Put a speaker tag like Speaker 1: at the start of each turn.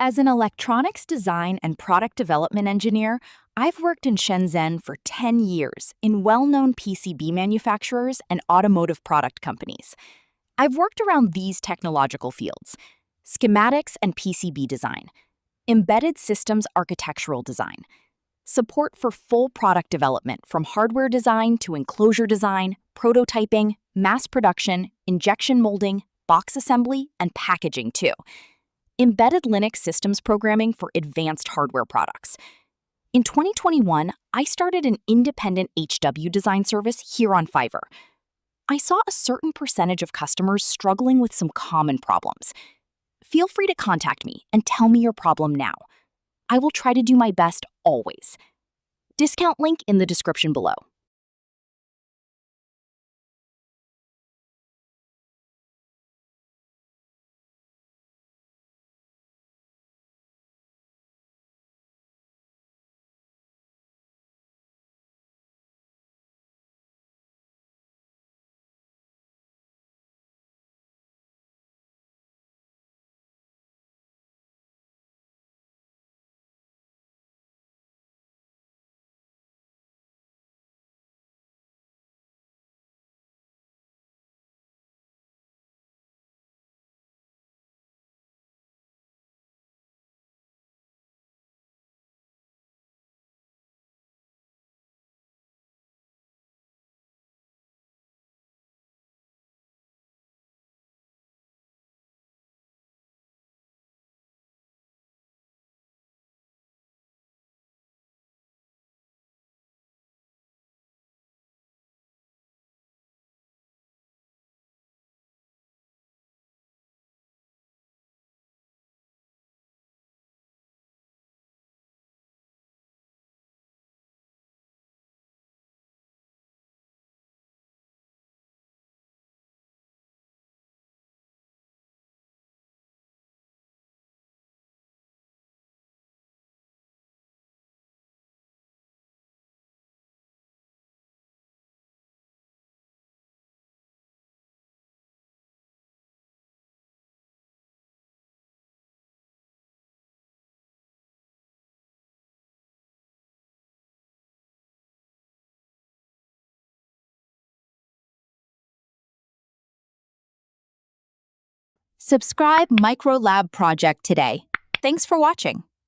Speaker 1: As an electronics design and product development engineer, I've worked in Shenzhen for 10 years in well-known PCB manufacturers and automotive product companies. I've worked around these technological fields: schematics and PCB design, embedded systems architectural design, support for full product development from hardware design to enclosure design, prototyping, mass production, injection molding, box assembly, and packaging too. Embedded Linux systems programming for advanced hardware products. In 2021, I started an independent HW design service here on Fiverr. I saw a certain percentage of customers struggling with some common problems. Feel free to contact me and tell me your problem now. I will try to do my best always. Discount link in the description below. Subscribe Microlab Project today. Thanks for watching.